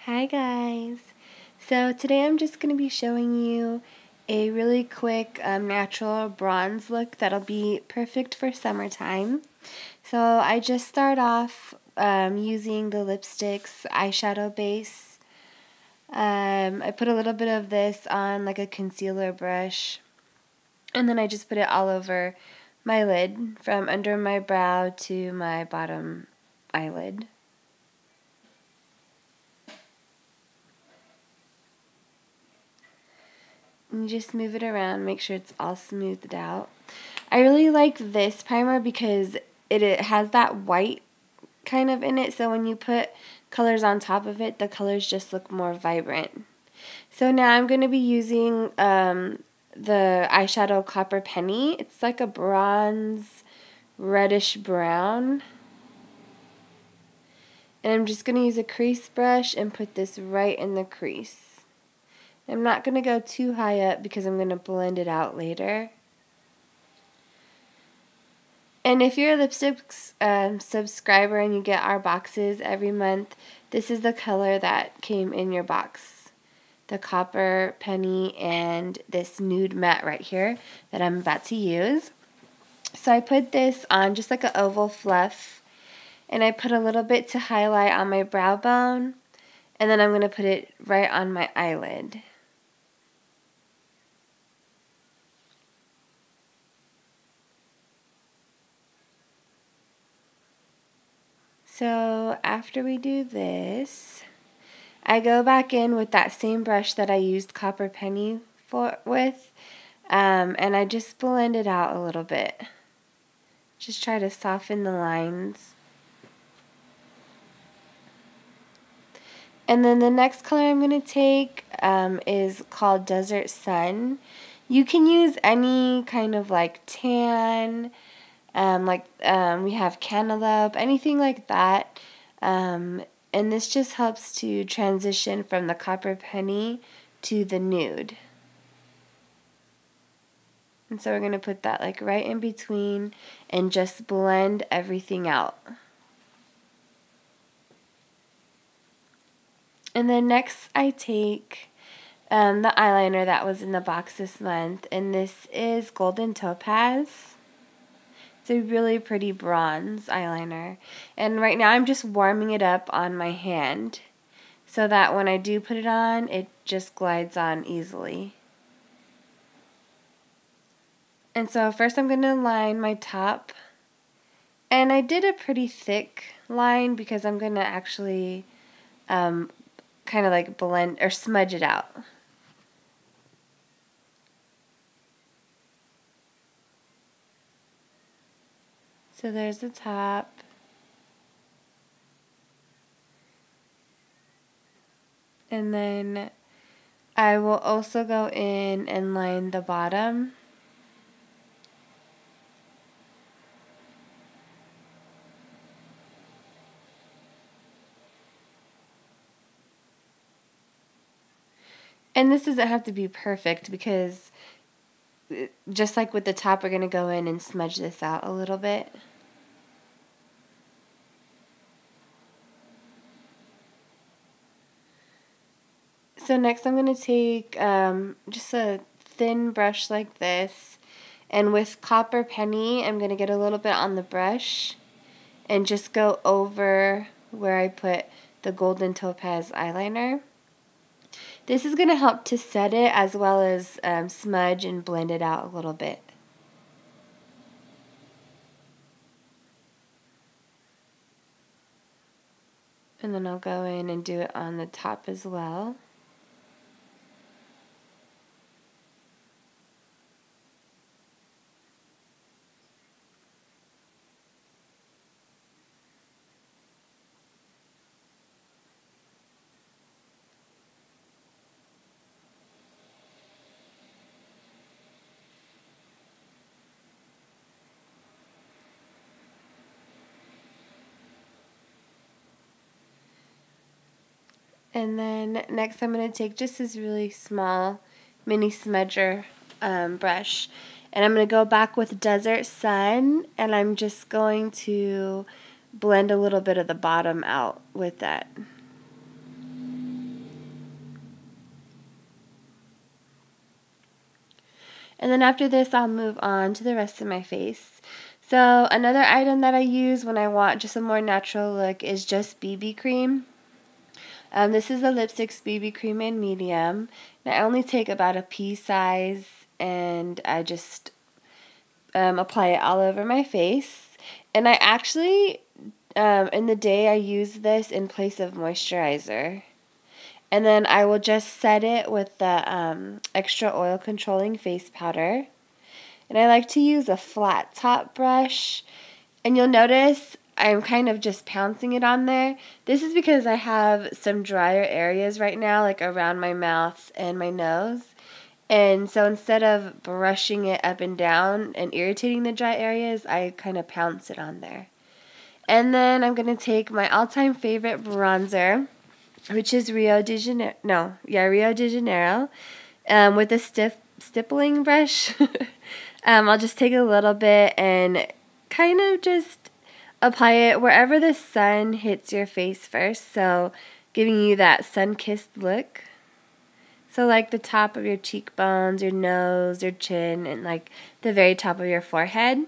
Hi guys! So today I'm just going to be showing you a really quick natural bronze look that'll be perfect for summertime. So I just start off using the lipstick's eyeshadow base. I put a little bit of this on like a concealer brush, and then I just put it all over my lid from under my brow to my bottom eyelid. And just move it around, make sure it's all smoothed out. I really like this primer because it has that white kind of in it, so when you put colors on top of it, the colors just look more vibrant. So now I'm going to be using the eyeshadow Copper Penny. It's like a bronze reddish brown. And I'm just going to use a crease brush and put this right in the crease. I'm not going to go too high up because I'm going to blend it out later. And if you're a lipsticks subscriber and you get our boxes every month, this is the color that came in your box. The Copper Penny and this Nude Matte right here that I'm about to use. So I put this on just like an oval fluff, and I put a little bit to highlight on my brow bone, and then I'm going to put it right on my eyelid. So after we do this, I go back in with that same brush that I used Copper Penny with, and I just blend it out a little bit. Just try to soften the lines. And then the next color I'm going to take is called Desert Sun. You can use any kind of like tan, we have cantaloupe, anything like that. And this just helps to transition from the Copper Penny to the nude. And so we're going to put that like right in between and just blend everything out. And then next I take the eyeliner that was in the box this month, and this is Golden Topaz. It's a really pretty bronze eyeliner. And right now I'm just warming it up on my hand so that when I do put it on, it just glides on easily. And so first I'm going to line my top. And I did a pretty thick line because I'm going to actually kind of like blend or smudge it out. So there's the top. And then I will also go in and line the bottom. And this doesn't have to be perfect because just like with the top, we're going to go in and smudge this out a little bit. So next I'm going to take just a thin brush like this, and with Copper Penny I'm going to get a little bit on the brush and just go over where I put the Golden Topaz eyeliner. This is going to help to set it as well as smudge and blend it out a little bit. And then I'll go in and do it on the top as well. And then next I'm going to take just this really small mini smudger brush, and I'm going to go back with Desert Sun, and I'm just going to blend a little bit of the bottom out with that. And then after this, I'll move on to the rest of my face. So another item that I use when I want just a more natural look is just BB cream. This is the Lipsticks BB cream in medium. And I only take about a pea size, and I just apply it all over my face. And I actually, in the day, I use this in place of moisturizer. And then I will just set it with the extra oil controlling face powder. And I like to use a flat top brush. And you'll notice I'm kind of just pouncing it on there. This is because I have some drier areas right now, like around my mouth and my nose. And so instead of brushing it up and down and irritating the dry areas, I kind of pounce it on there. And then I'm going to take my all-time favorite bronzer, which is Rio de Janeiro, with a stippling brush. I'll just take a little bit and kind of just apply it wherever the sun hits your face first, so giving you that sun-kissed look. So like the top of your cheekbones, your nose, your chin, and like the very top of your forehead.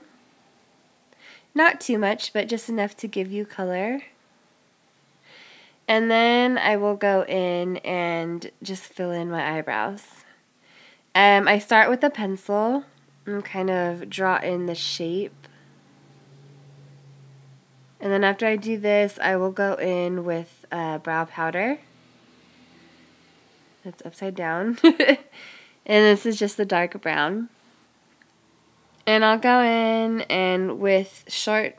Not too much, but just enough to give you color. And then I will go in and just fill in my eyebrows. I start with a pencil and kind of draw in the shape. And then after I do this, I will go in with brow powder. That's upside down. And this is just a dark brown. And I'll go in and with short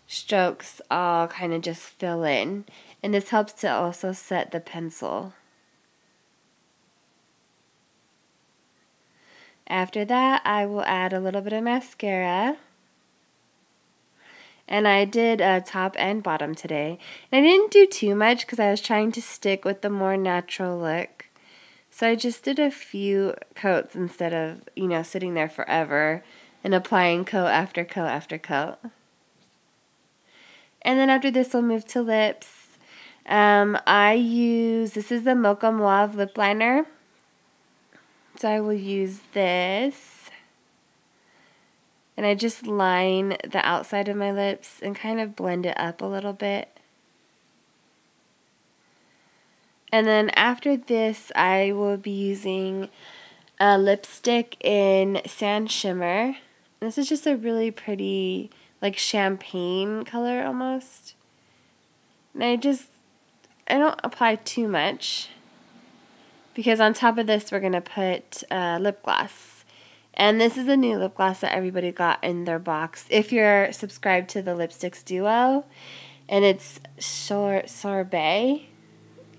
strokes, I'll kind of just fill in. And this helps to also set the pencil. After that, I will add a little bit of mascara. And I did top and bottom today. And I didn't do too much because I was trying to stick with the more natural look. So I just did a few coats instead of, sitting there forever and applying coat after coat after coat. And then after this, we'll move to lips. This is the Mocha Mauve lip liner. So I will use this. And I just line the outside of my lips and kind of blend it up a little bit. And then after this, I will be using a lipstick in Sand Shimmer. This is just a really pretty, like champagne color almost. And I don't apply too much, because on top of this, we're going to put lip gloss. And this is a new lip gloss that everybody got in their box, if you're subscribed to the Lipsticks Duo. And it's Sherbet.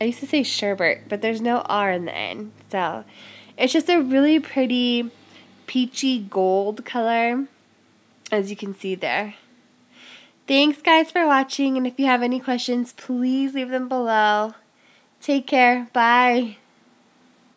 I used to say Sherbet, but there's no R in the end. So it's just a really pretty peachy gold color, as you can see there. Thanks, guys, for watching. And if you have any questions, please leave them below. Take care. Bye.